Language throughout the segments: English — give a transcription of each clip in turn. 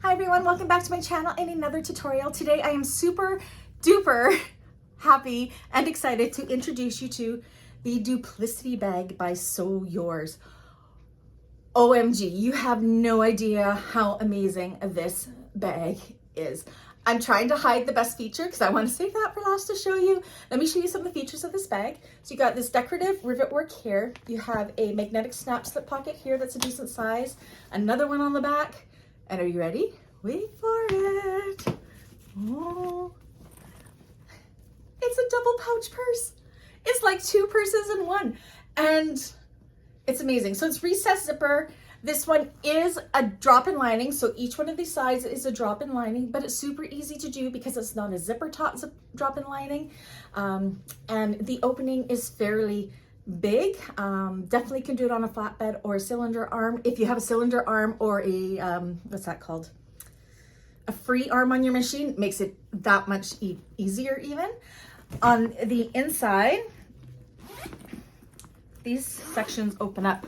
Hi everyone, welcome back to my channel and another tutorial. Today I am super duper happy and excited to introduce you to the Duplicity bag by Sew Yours. OMG, you have no idea how amazing this bag is. I'm trying to hide the best feature because I want to save that for last to show you. Let me show you some of the features of this bag. So you got this decorative rivet work here. You have a magnetic snap slip pocket here that's a decent size. Another one on the back. And are you ready? Wait for it. Oh, it's a double pouch purse. It's like two purses in one. And it's amazing. So it's recessed zipper. This one is a drop-in lining. So each one of these sides is a drop-in lining, but it's super easy to do because it's not a zipper top drop-in lining. And the opening is fairly big. Definitely can do it on a flatbed or a cylinder arm. If you have a cylinder arm or a, what's that called? A free arm on your machine, makes it that much easier even. On the inside, these sections open up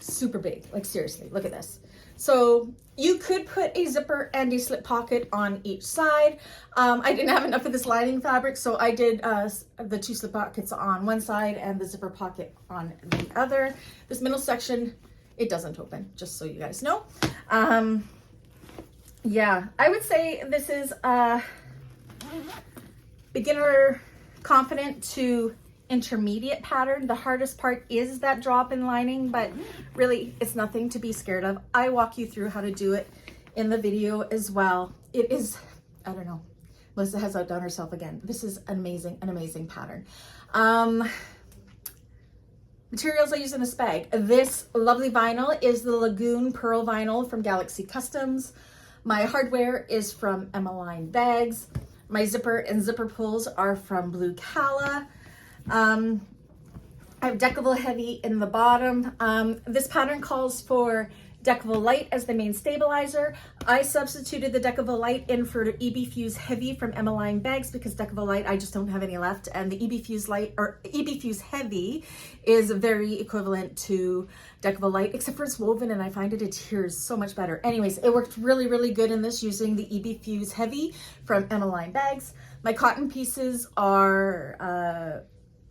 super big, like seriously, look at this. So you could put a zipper and a slip pocket on each side. I didn't have enough of this lining fabric, so I did the two slip pockets on one side and the zipper pocket on the other. This middle section, it doesn't open, just so you guys know. Yeah, I would say this is beginner confident to intermediate pattern. The hardest part is that drop-in lining, but really it's nothing to be scared of. I walk you through how to do it in the video as well. It is, I don't know, Melissa has outdone herself again. This is an amazing pattern. Materials I use in this bag. This lovely vinyl is the Lagoon Pearl vinyl from Galaxy Customs. My hardware is from Emmeline Bags. My zipper and zipper pulls are from Blue Cala. I have Decovil Heavy in the bottom. This pattern calls for Decovil Lite as the main stabilizer. I substituted the Decovil Lite in for EBFuse Heavy from Emmeline Bags because Decovil Lite, I just don't have any left. And the EBFuse Lite or EBFuse Heavy is very equivalent to Decovil Lite, except for it's woven and I find it adheres so much better. Anyways, it worked really good in this using the EBFuse Heavy from Emmeline Bags. My cotton pieces are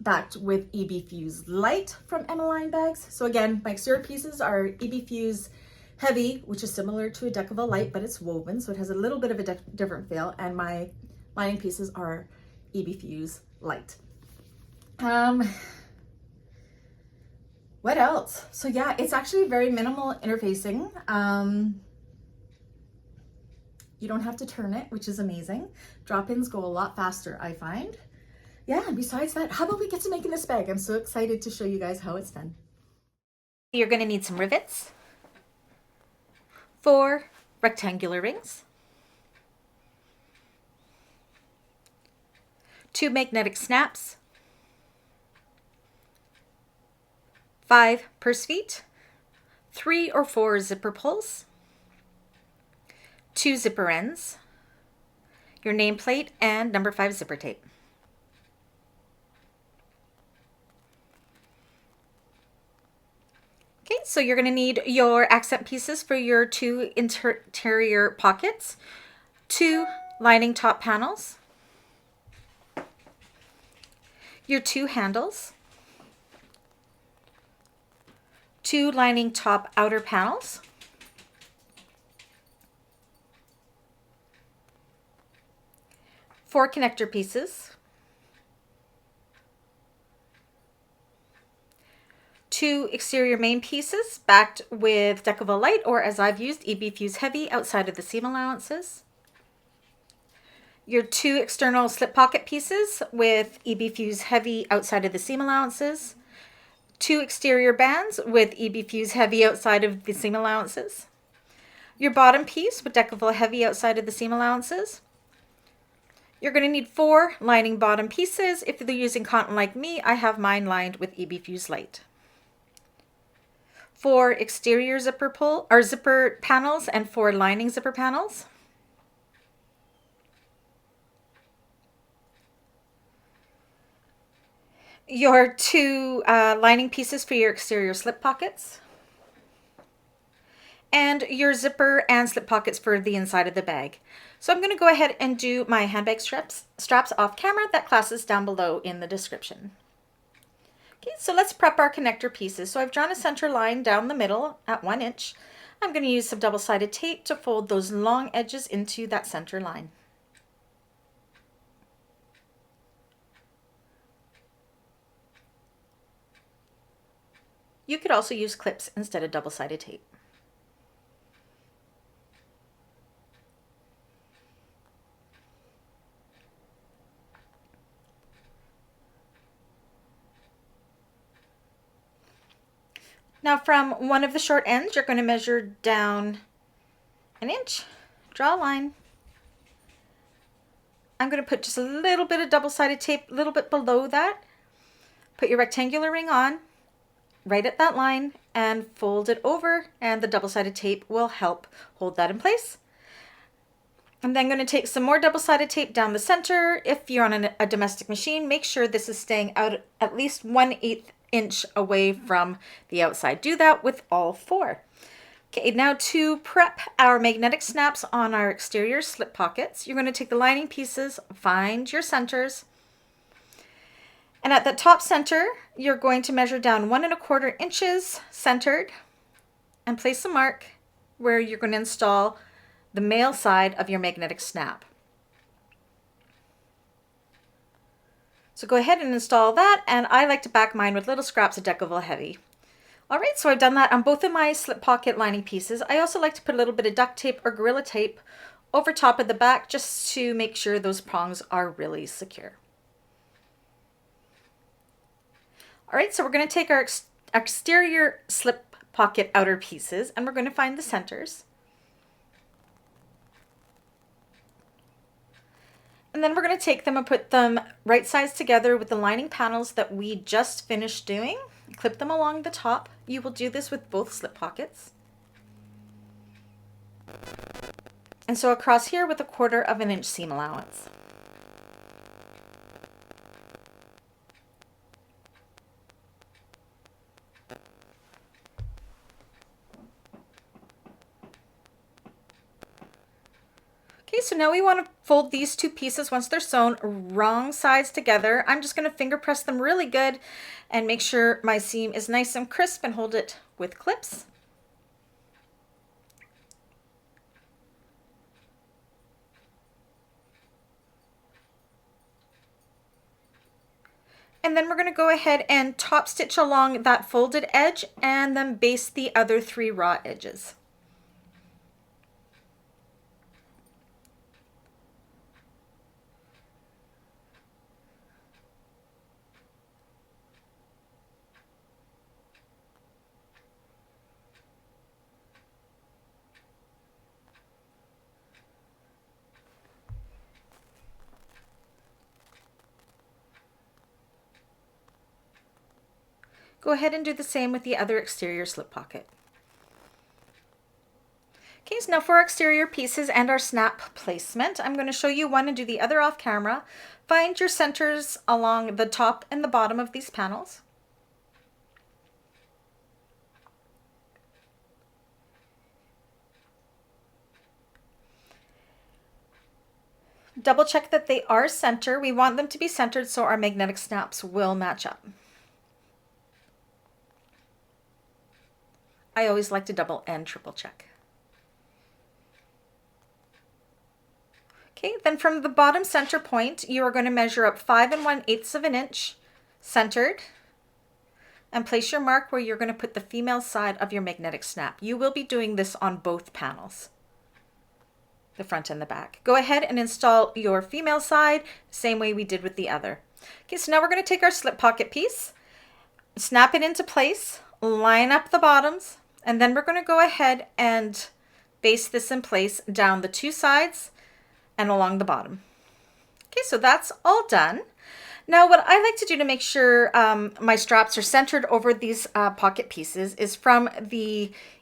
backed with EBFuse Lite from Emmeline Bags. So again, my exterior pieces are EBFuse Heavy, which is similar to a Decovil Lite, but it's woven, so it has a little bit of a different feel. And my lining pieces are EBFuse Lite. What else? So yeah, it's actually very minimal interfacing. You don't have to turn it, which is amazing. Drop-ins go a lot faster, I find. Yeah, and besides that, how about we get to making this bag? I'm so excited to show you guys how it's done. You're going to need some rivets, 4 rectangular rings, 2 magnetic snaps, 5 purse feet, 3 or 4 zipper pulls, 2 zipper ends, your nameplate, and number 5 zipper tape. Okay, so you're going to need your accent pieces for your 2 interior pockets, 2 lining top panels, your 2 handles, 2 lining top outer panels, 4 connector pieces, 2 exterior main pieces backed with Decovil Lite, or as I've used, EBFuse Heavy outside of the seam allowances. Your 2 external slip pocket pieces with EBFuse Heavy outside of the seam allowances. 2 exterior bands with EBFuse Heavy outside of the seam allowances. Your bottom piece with Decovil Heavy outside of the seam allowances. You're going to need 4 lining bottom pieces. If you're using cotton like me, I have mine lined with EBFuse Lite. 4 exterior zipper pull or zipper panels and 4 lining zipper panels. Your 2 lining pieces for your exterior slip pockets. and your zipper and slip pockets for the inside of the bag. So I'm going to go ahead and do my handbag straps off camera. That class is down below in the description. Okay, so let's prep our connector pieces. So I've drawn a center line down the middle at 1 inch. I'm going to use some double-sided tape to fold those long edges into that center line. You could also use clips instead of double-sided tape. Now from one of the short ends, you're going to measure down 1 inch, draw a line. I'm going to put just a little bit of double-sided tape, a little bit below that. Put your rectangular ring on, right at that line, and fold it over, and the double-sided tape will help hold that in place. I'm then going to take some more double-sided tape down the center. If you're on a domestic machine, make sure this is staying out at least 1/8 inch away from the outside. Do that with all 4. Okay, now to prep our magnetic snaps on our exterior slip pockets, you're going to take the lining pieces, find your centers, and at the top center, you're going to measure down 1 1/4 inches centered and place a mark where you're going to install the male side of your magnetic snap. So go ahead and install that, and I like to back mine with little scraps of Decovil Heavy. All right, so I've done that on both of my slip pocket lining pieces. I also like to put a little bit of duct tape or Gorilla Tape over top of the back just to make sure those prongs are really secure. All right, so we're going to take our exterior slip pocket outer pieces and we're going to find the centers. And then we're going to take them and put them right sides together with the lining panels that we just finished doing. Clip them along the top. You will do this with both slip pockets. And so across here with 1/4 inch seam allowance. Okay, so now we want to fold these 2 pieces once they're sewn wrong sides together. I'm just going to finger press them really good and make sure my seam is nice and crisp and hold it with clips. And then we're going to go ahead and top stitch along that folded edge and then baste the other 3 raw edges. Go ahead and do the same with the other exterior slip pocket. Okay, so now for our exterior pieces and our snap placement, I'm going to show you one and do the other off camera. Find your centers along the top and the bottom of these panels. Double check that they are center. We want them to be centered so our magnetic snaps will match up. I always like to double and triple check. Okay, then from the bottom center point, you are going to measure up 5 1/8 inch centered and place your mark where you're going to put the female side of your magnetic snap. You will be doing this on both panels, the front and the back. Go ahead and install your female side, same way we did with the other. Okay, so now we're going to take our slip pocket piece, snap it into place, line up the bottoms, and then we're going to go ahead and baste this in place down the 2 sides and along the bottom. Okay, so that's all done. Now what I like to do to make sure my straps are centered over these pocket pieces is from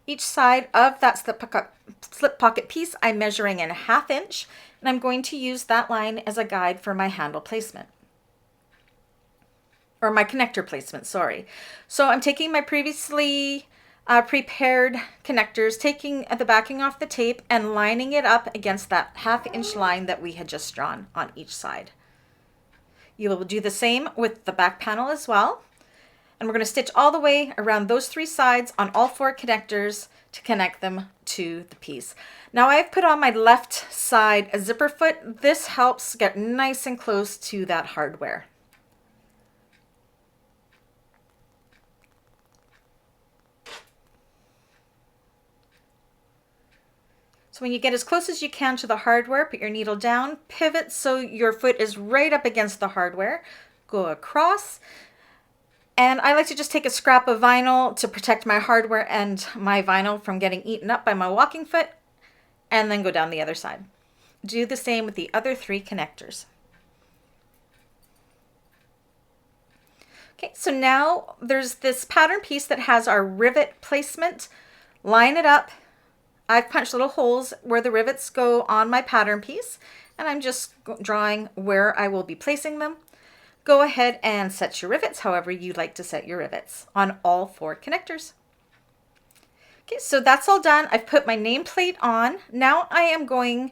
each side of that slip pocket piece, I'm measuring in 1/2 inch, and I'm going to use that line as a guide for my handle placement. Or my connector placement, sorry. So I'm taking my previously prepared connectors, taking the backing off the tape and lining it up against that 1/2 inch line that we had just drawn on each side. You will do the same with the back panel as well. And we're going to stitch all the way around those 3 sides on all 4 connectors to connect them to the piece. Now I've put on my left side a zipper foot. This helps get nice and close to that hardware. So when you get as close as you can to the hardware, put your needle down, pivot so your foot is right up against the hardware, go across. And I like to just take a scrap of vinyl to protect my hardware and my vinyl from getting eaten up by my walking foot, and then go down the other side. Do the same with the other 3 connectors. Okay, so now there's this pattern piece that has our rivet placement. Line it up. I've punched little holes where the rivets go on my pattern piece, and I'm just drawing where I will be placing them. Go ahead and set your rivets however you like to set your rivets on all 4 connectors. Okay, so that's all done. I've put my nameplate on. Now I am going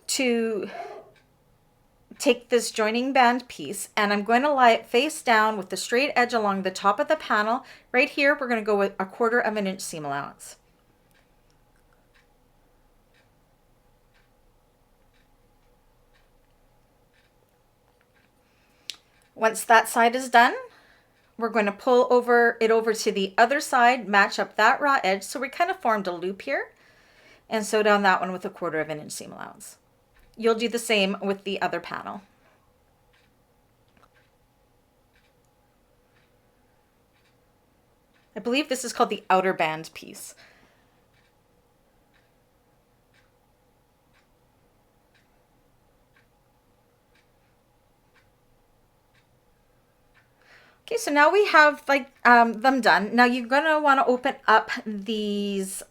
to take this joining band piece and I'm going to lie it face down with the straight edge along the top of the panel. Right here, we're going to go with 1/4 inch seam allowance. Once that side is done, we're going to pull it over to the other side, match up that raw edge. So we kind of formed a loop here and sew down that one with 1/4 inch seam allowance. You'll do the same with the other panel. I believe this is called the outer band piece. Okay, so now we have them done. Now you're going to want to open up these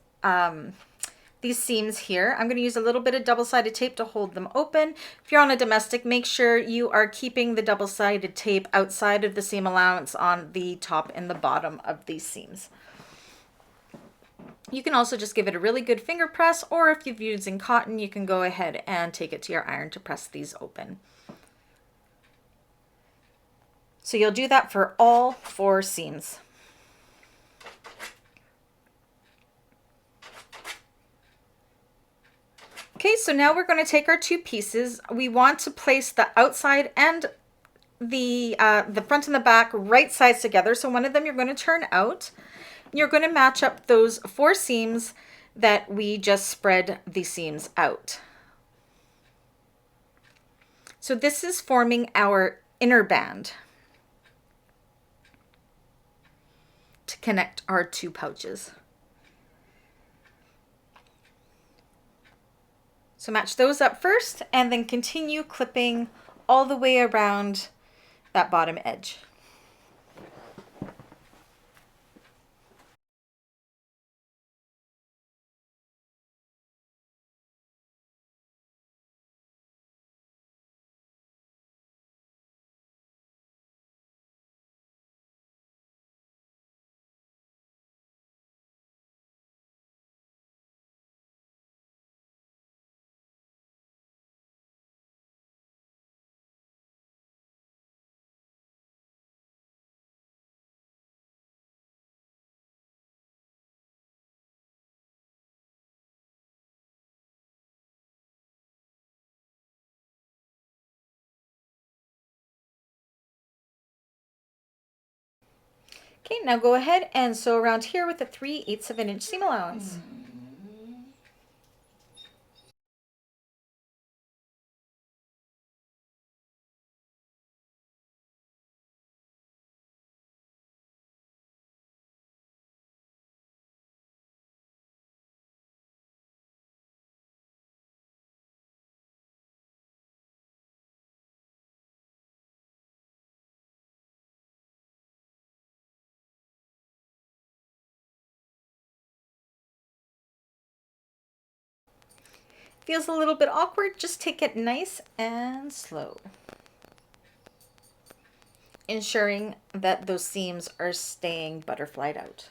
seams here. I'm going to use a little bit of double-sided tape to hold them open. If you're on a domestic, make sure you are keeping the double-sided tape outside of the seam allowance on the top and the bottom of these seams. You can also just give it a really good finger press, or if you're using cotton, you can go ahead and take it to your iron to press these open. So you'll do that for all 4 seams. Okay, so now we're going to take our 2 pieces. We want to place the outside and the front and the back right sides together. So one of them you're going to turn out. You're going to match up those 4 seams that we just spread the seams out. So this is forming our inner band to connect our 2 pouches. So match those up first and then continue clipping all the way around that bottom edge. Okay, now go ahead and sew around here with a 3/8 inch seam allowance. Feels a little bit awkward, just take it nice and slow, ensuring that those seams are staying butterflied out.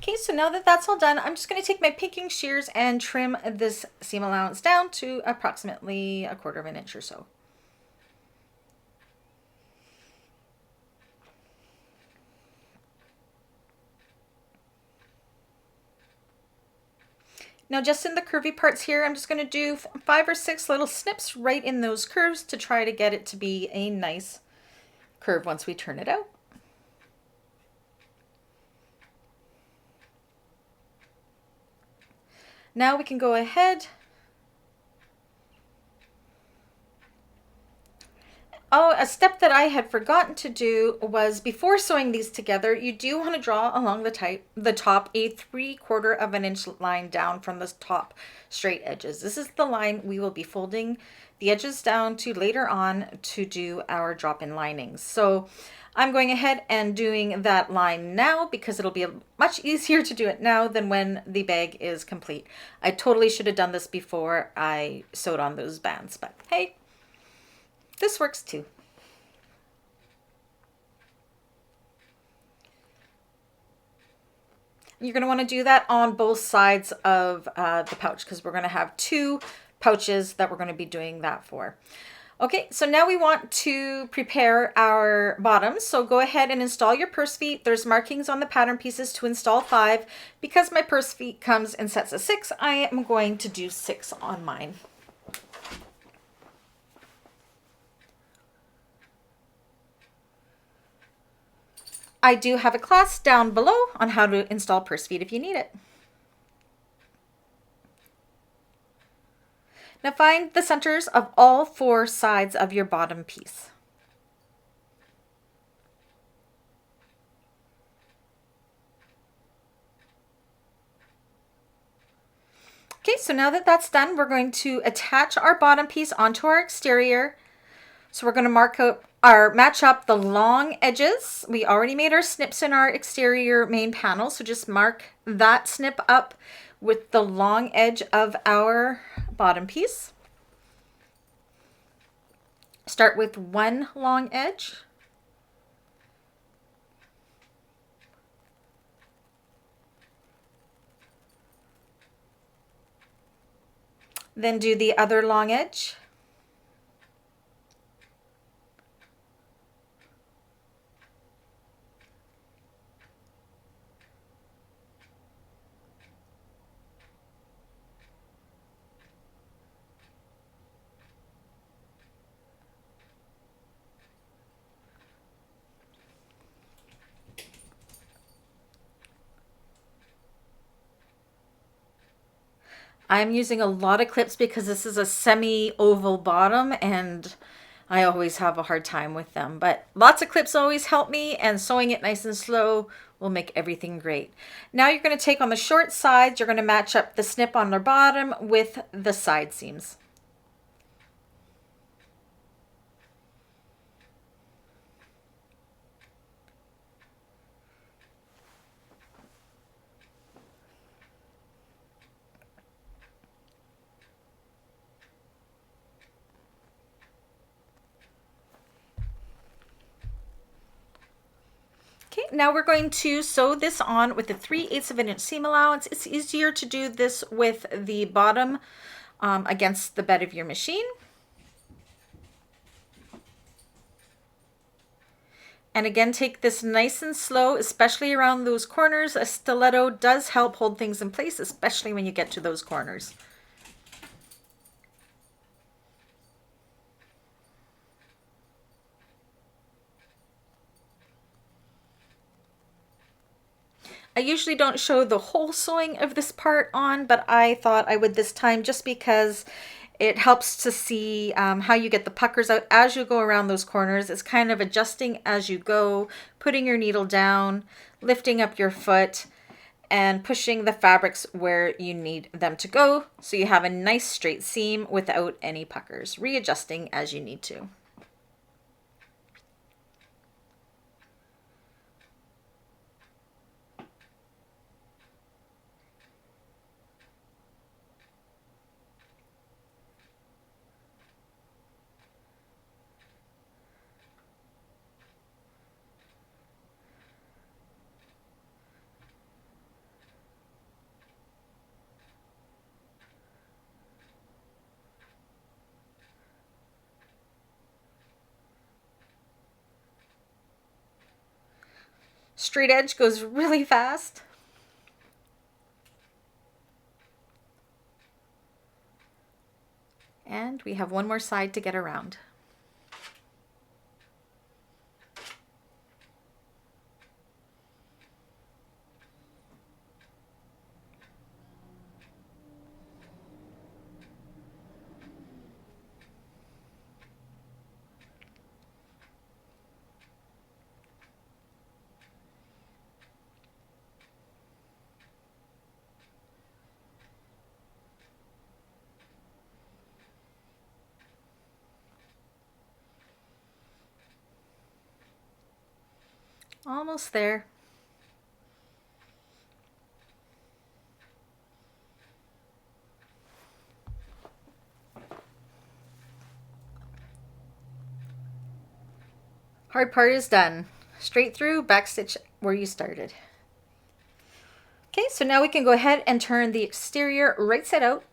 Okay, so now that that's all done, I'm just going to take my picking shears and trim this seam allowance down to approximately 1/4 of an inch or so. Now just in the curvy parts here, I'm just going to do 5 or 6 little snips right in those curves to try to get it to be a nice curve once we turn it out. Now we can go ahead. Oh, a step that I had forgotten to do was before sewing these together, you do want to draw along the top a 3/4 of an inch line down from the top straight edges. This is the line we will be folding the edges down to later on to do our drop-in linings. So I'm going ahead and doing that line now because it'll be much easier to do it now than when the bag is complete. I totally should have done this before I sewed on those bands, but hey, this works too. You're going to want to do that on both sides of the pouch because we're going to have 2 pouches that we're going to be doing that for. Okay, so now we want to prepare our bottoms. So go ahead and install your purse feet. There's markings on the pattern pieces to install 5. Because my purse feet comes in sets of 6, I am going to do 6 on mine. I do have a class down below on how to install purse feet if you need it. Now find the centers of all 4 sides of your bottom piece. Okay, so now that that's done, we're going to attach our bottom piece onto our exterior. So we're going to match up the long edges. We already made our snips in our exterior main panel, so just mark that snip up with the long edge of our bottom piece. Start with 1 long edge. Then do the other long edge. I'm using a lot of clips because this is a semi-oval bottom and I always have a hard time with them. But lots of clips always help me, and sewing it nice and slow will make everything great. Now you're going to take on the short sides, you're going to match up the snip on the bottom with the side seams. Okay, now we're going to sew this on with a 3/8 of an inch seam allowance. It's easier to do this with the bottom against the bed of your machine. And again, take this nice and slow, especially around those corners. A stiletto does help hold things in place, especially when you get to those corners. I usually don't show the whole sewing of this part on, but I thought I would this time just because it helps to see how you get the puckers out as you go around those corners. It's kind of adjusting as you go, putting your needle down, lifting up your foot, and pushing the fabrics where you need them to go so you have a nice straight seam without any puckers, readjusting as you need to. straight edge goes really fast. And we have one more side to get around. Almost there. Hard part is done. Straight through, backstitch where you started. Okay, so now we can go ahead and turn the exterior right side out.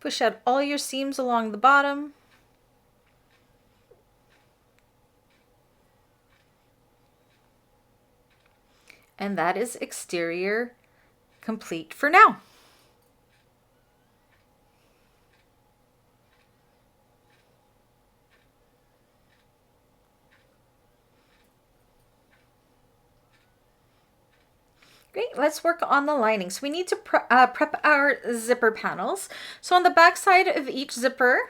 Push out all your seams along the bottom. And that is exterior complete for now. Great, let's work on the lining. So we need to prep our zipper panels. So on the back side of each zipper,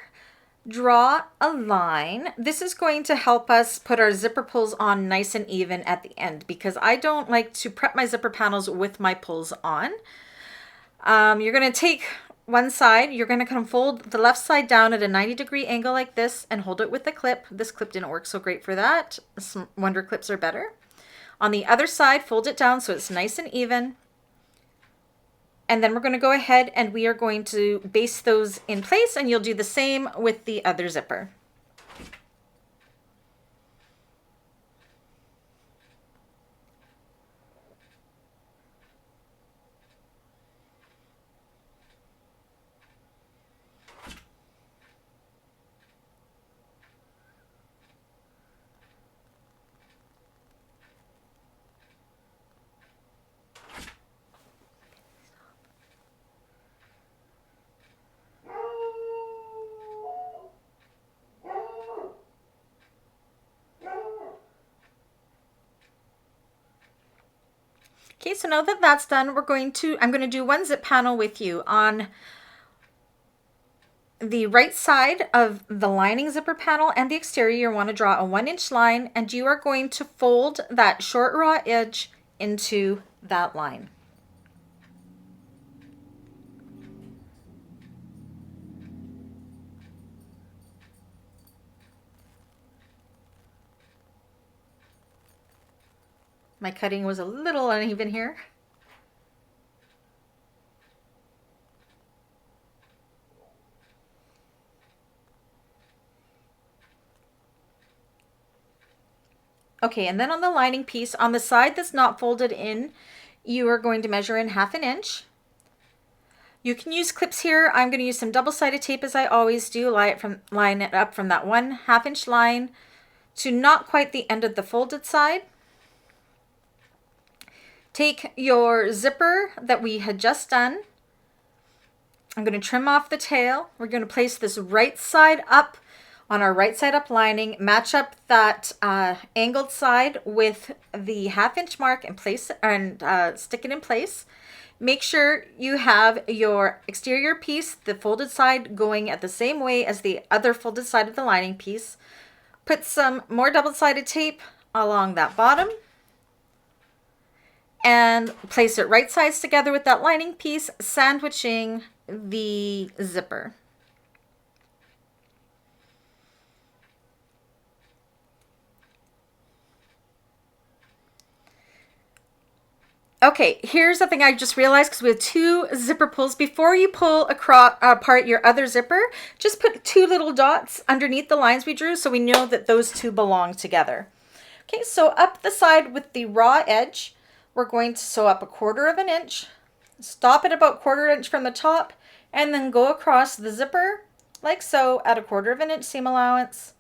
draw a line. This is going to help us put our zipper pulls on nice and even at the end, because I don't like to prep my zipper panels with my pulls on. You're going to take one side, you're going to kind of fold the left side down at a 90-degree angle like this and hold it with the clip. This clip didn't work so great for that. Some Wonder clips are better. On the other side, fold it down so it's nice and even. And then we're going to go ahead and we are going to baste those in place, and you'll do the same with the other zipper. Okay, so now that that's done, I'm going to do one zip panel with you. On the right side of the lining zipper panel and the exterior, you want to draw a 1-inch line, and you are going to fold that short raw edge into that line. My cutting was a little uneven here. Okay, and then on the lining piece, on the side that's not folded in, you are going to measure in 1/2 inch. You can use clips here. I'm going to use some double-sided tape as I always do. Line it up from that 1/2 inch line to not quite the end of the folded side. Take your zipper that we had just done. I'm going to trim off the tail. We're going to place this right side up on our right side up lining, match up that angled side with the 1/2 inch mark and place and stick it in place. Make sure you have your exterior piece, the folded side, going at the same way as the other folded side of the lining piece. Put some more double-sided tape along that bottom and place it right sides together with that lining piece, sandwiching the zipper. Okay, here's the thing I just realized, because we have 2 zipper pulls. Before you pull apart your other zipper, just put 2 little dots underneath the lines we drew so we know that those 2 belong together. Okay, so up the side with the raw edge, we're going to sew up 1/4 of an inch, stop at about 1/4 inch from the top, and then go across the zipper like so at 1/4 of an inch seam allowance,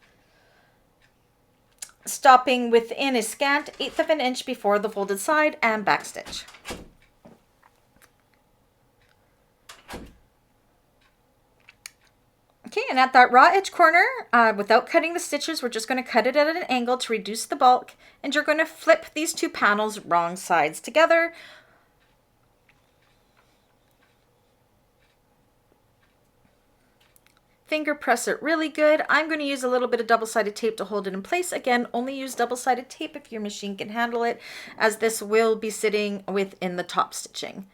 stopping within a scant 1/8 of an inch before the folded side and back stitch. Okay, and at that raw edge corner, without cutting the stitches, we're just going to cut it at an angle to reduce the bulk, and you're going to flip these 2 panels wrong sides together. Finger press it really good. I'm going to use a little bit of double-sided tape to hold it in place. Again, only use double-sided tape if your machine can handle it, as this will be sitting within the top stitching.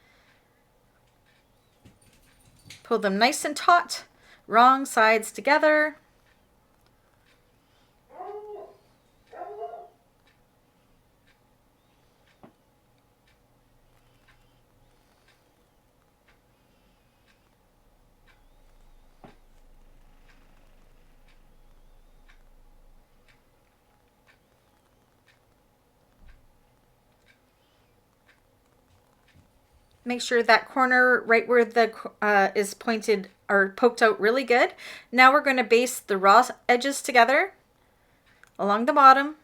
Pull them nice and taut, wrong sides together. Make sure that corner right where the is pointed or poked out really good. Now we're going to baste the raw edges together along the bottom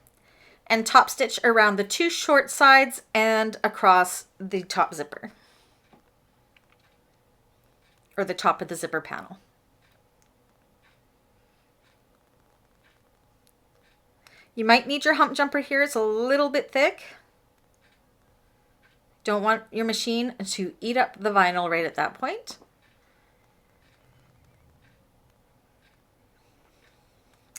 and top stitch around the 2 short sides and across the top zipper, or the top of the zipper panel. You might need your hump jumper here. It's a little bit thick. Don't want your machine to eat up the vinyl right at that point.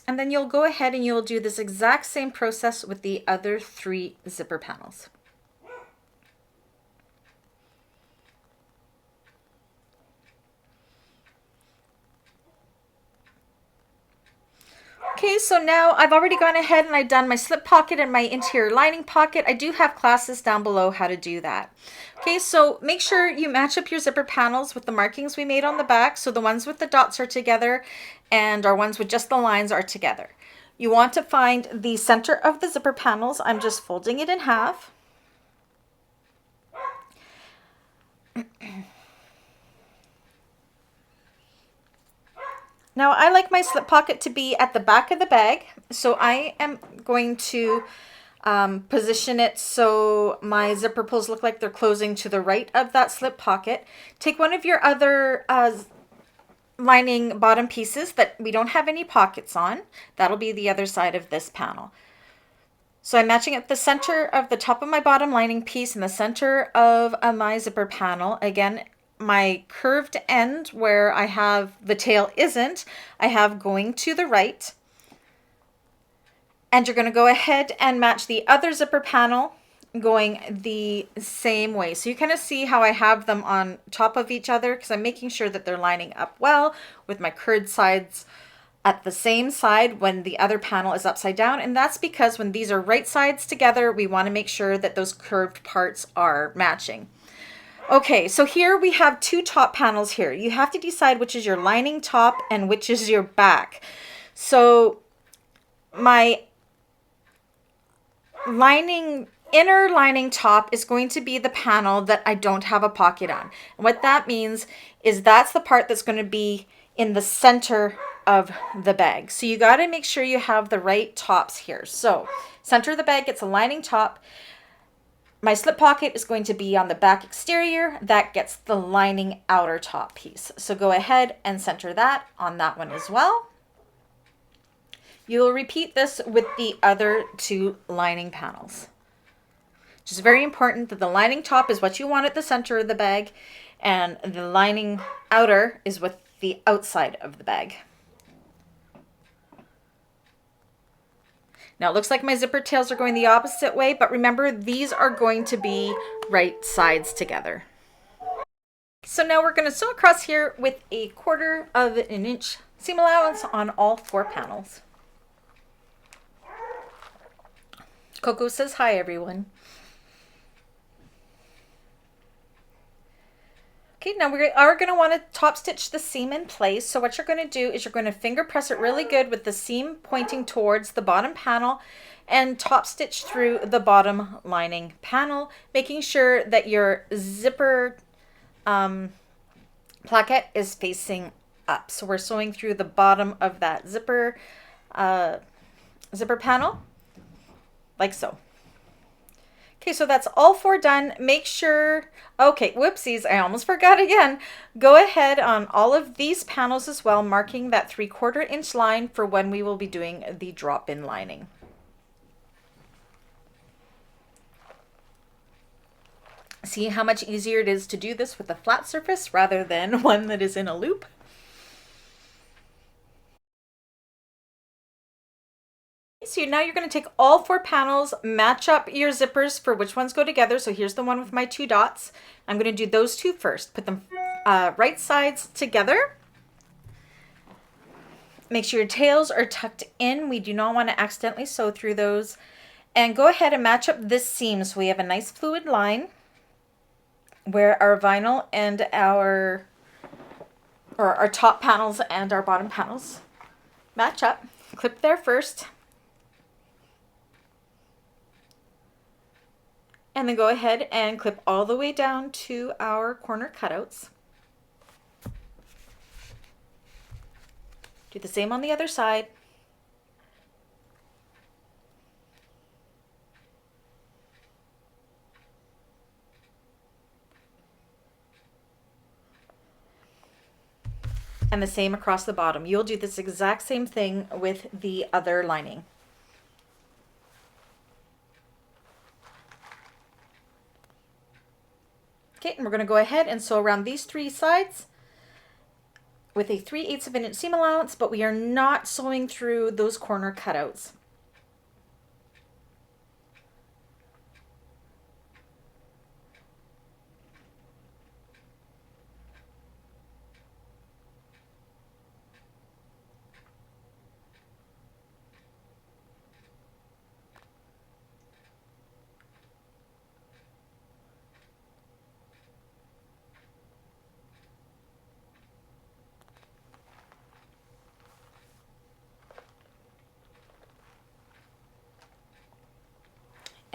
And then you'll go ahead and you'll do this exact same process with the other 3 zipper panels. Okay, so now I've already gone ahead and I've done my slip pocket and my interior lining pocket. I do have classes down below how to do that. Okay, so make sure you match up your zipper panels with the markings we made on the back. So the ones with the dots are together and our ones with just the lines are together. You want to find the center of the zipper panels. I'm just folding it in half. Now I like my slip pocket to be at the back of the bag, so I am going to position it so my zipper pulls look like they're closing to the right of that slip pocket. Take one of your other lining bottom pieces that we don't have any pockets on. That'll be the other side of this panel. So I'm matching at the center of the top of my bottom lining piece and the center of my zipper panel. Again, my curved end where I have the tail isn't, I have going to the right. And you're going to go ahead and match the other zipper panel going the same way. So you kind of see how I have them on top of each other because I'm making sure that they're lining up well with my curved sides at the same side when the other panel is upside down. And that's because when these are right sides together, we want to make sure that those curved parts are matching. Okay, so here we have 2 top panels here. You have to decide which is your lining top and which is your back. So my inner lining top is going to be the panel that I don't have a pocket on. And what that means is that's the part that's going to be in the center of the bag. So you got to make sure you have the right tops here. So center of the bag gets a lining top. My slip pocket is going to be on the back exterior. That gets the lining outer top piece. So go ahead and center that on that one as well. You'll repeat this with the other 2 lining panels. Which is very important that the lining top is what you want at the center of the bag and the lining outer is with the outside of the bag. Now it looks like my zipper tails are going the opposite way, but remember these are going to be right sides together. So now we're going to sew across here with 1/4 of an inch seam allowance on all 4 panels. Coco says hi everyone. Okay, now we are going to want to top stitch the seam in place. So what you're going to do is you're going to finger press it really good with the seam pointing towards the bottom panel and top stitch through the bottom lining panel, making sure that your zipper placket is facing up. So we're sewing through the bottom of that zipper panel like so. Okay, so that's all 4 done. Make sure, okay, whoopsies, I almost forgot again. Go ahead on all of these panels as well, marking that 3/4 inch line for when we will be doing the drop-in lining. See how much easier it is to do this with a flat surface rather than one that is in a loop? So now you're going to take all 4 panels, match up your zippers for which ones go together. So here's the one with my 2 dots. I'm going to do those 2 first. Put them right sides together. Make sure your tails are tucked in. We do not want to accidentally sew through those. And go ahead and match up this seam so we have a nice fluid line where our vinyl and our top panels and our bottom panels match up. Clip there first. And then go ahead and clip all the way down to our corner cutouts. Do the same on the other side. And the same across the bottom. You'll do this exact same thing with the other lining. Okay, and we're going to go ahead and sew around these 3 sides with a 3/8 of an inch seam allowance, but we are not sewing through those corner cutouts.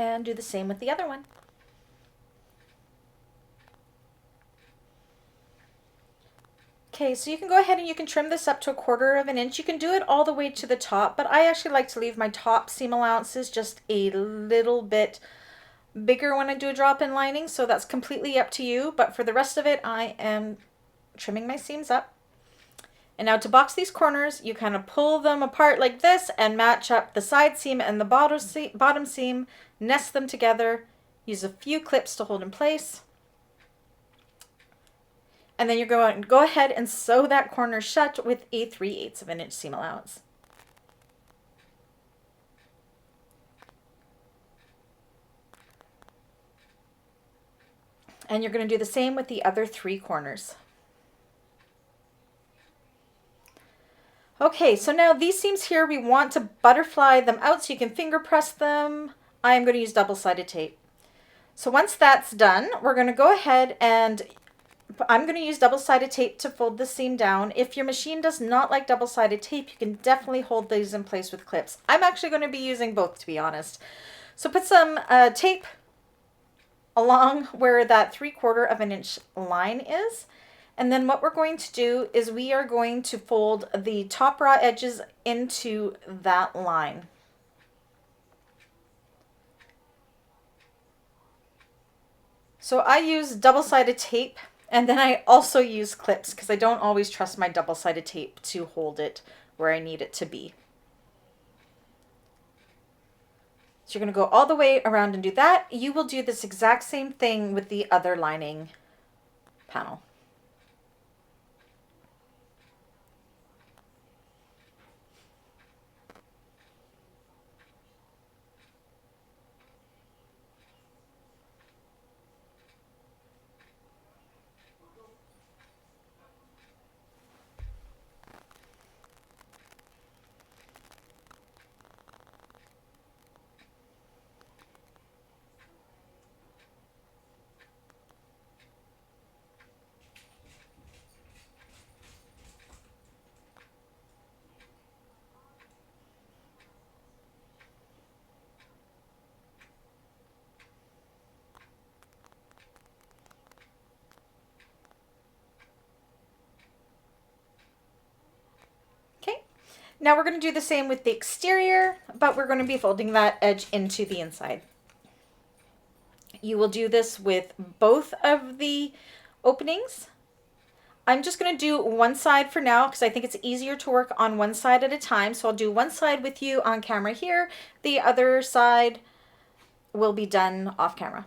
And do the same with the other one. Okay, so you can go ahead and you can trim this up to 1/4 of an inch. You can do it all the way to the top, but I actually like to leave my top seam allowances just a little bit bigger when I do a drop-in lining, so that's completely up to you. But for the rest of it, I am trimming my seams up. And now to box these corners, you kind of pull them apart like this and match up the side seam and the bottom seam, nest them together, use a few clips to hold in place. And then you're going to go ahead and sew that corner shut with a 3/8 of an inch seam allowance. And you're going to do the same with the other 3 corners. Okay, so now these seams here, we want to butterfly them out so you can finger press them. I'm going to use double-sided tape. So once that's done, we're going to go ahead and I'm going to use double-sided tape to fold the seam down. If your machine does not like double-sided tape, you can definitely hold these in place with clips. I'm actually going to be using both, to be honest. So put some tape along where that 3/4 of an inch line is. And then what we're going to do is we are going to fold the top raw edges into that line. So I use double-sided tape, and then I also use clips because I don't always trust my double-sided tape to hold it where I need it to be. So you're going to go all the way around and do that. You will do this exact same thing with the other lining panel. Now we're going to do the same with the exterior, but we're going to be folding that edge into the inside. You will do this with both of the openings. I'm just going to do one side for now because I think it's easier to work on one side at a time. So I'll do one side with you on camera here. The other side will be done off camera.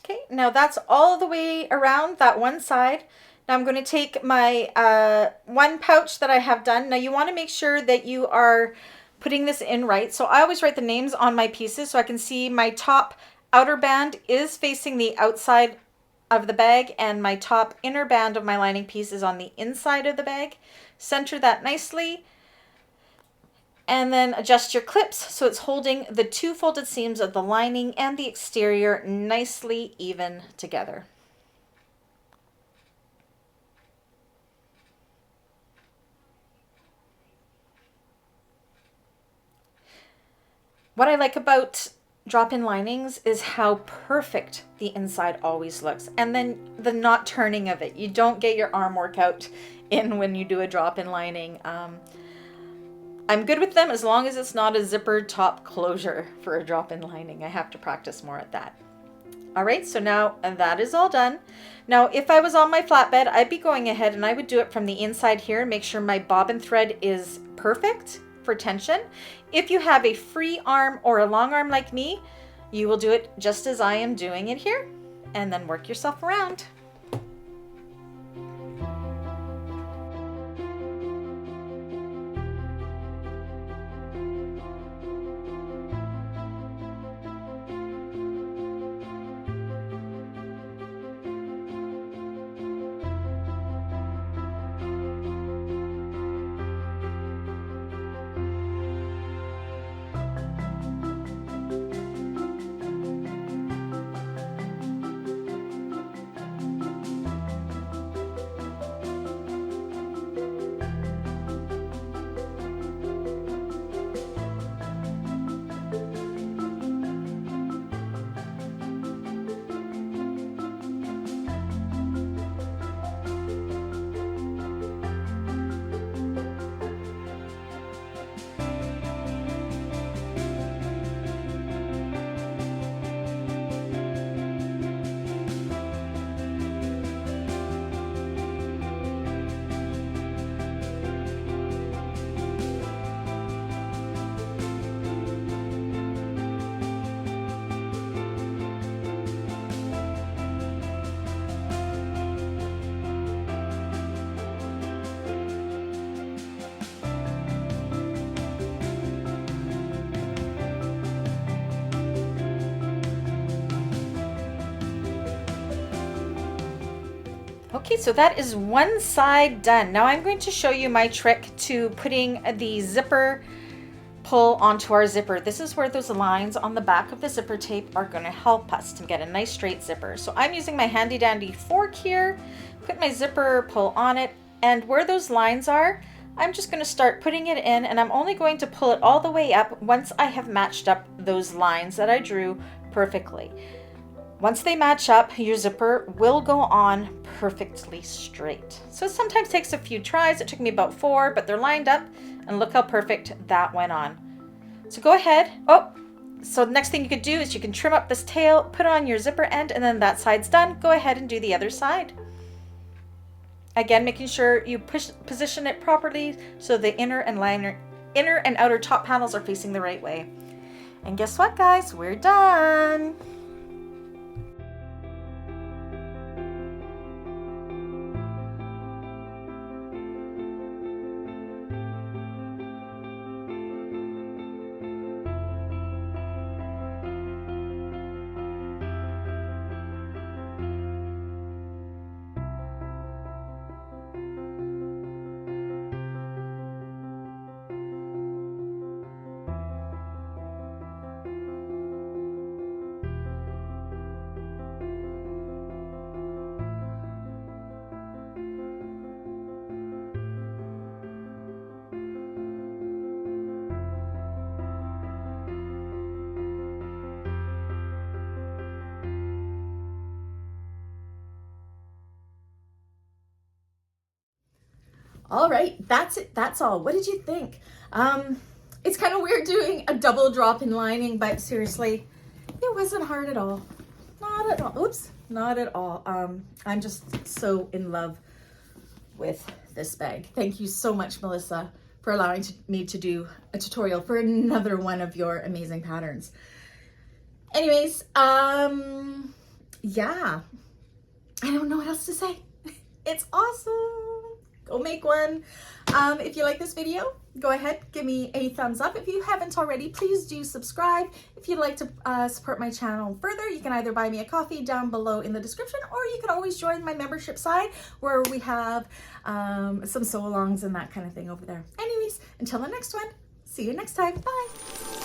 Okay, now that's all the way around that one side. Now I'm going to take my one pouch that I have done. Now you want to make sure that you are putting this in right. So I always write the names on my pieces so I can see my top outer band is facing the outside of the bag and my top inner band of my lining piece is on the inside of the bag. Center that nicely. And then adjust your clips so it's holding the two folded seams of the lining and the exterior nicely even together. What I like about drop-in linings is how perfect the inside always looks, and then the not turning of it. You don't get your arm workout in when you do a drop-in lining. I'm good with them as long as it's not a zippered top closure for a drop-in lining. I have to practice more at that. All right, so now that is all done. Now, if I was on my flatbed, I'd be going ahead and I would do it from the inside here and make sure my bobbin thread is perfect for tension. If you have a free arm or a long arm like me, you will do it just as I am doing it here and then work yourself around. Okay, so that is one side done. Now I'm going to show you my trick to putting the zipper pull onto our zipper. This is where those lines on the back of the zipper tape are going to help us to get a nice straight zipper. So I'm using my handy dandy fork here, put my zipper pull on it, and where those lines are, I'm just going to start putting it in, and I'm only going to pull it all the way up once I have matched up those lines that I drew perfectly. Once they match up, your zipper will go on perfectly straight. So it sometimes takes a few tries. It took me about 4, but they're lined up, and look how perfect that went on. So go ahead. Oh, so the next thing you could do is you can trim up this tail, put it on your zipper end, and then that side's done. Go ahead and do the other side. Again, making sure you position it properly so the inner and outer top panels are facing the right way. And guess what, guys? We're done. All right, that's it. That's all. What did you think? It's kind of weird doing a double drop in lining, but seriously, it wasn't hard at all. Not at all. Oops, not at all. I'm just so in love with this bag. Thank you so much, Melissa, for allowing me to do a tutorial for another one of your amazing patterns. Anyways, yeah, I don't know what else to say. It's awesome. Go make one. If you like this video, go ahead, give me a thumbs up. If you haven't already, please do subscribe. If you'd like to support my channel further, you can either buy me a coffee down below in the description, or you can always join my membership side where we have some sew-alongs and that kind of thing over there. Anyways, until the next one, see you next time. Bye.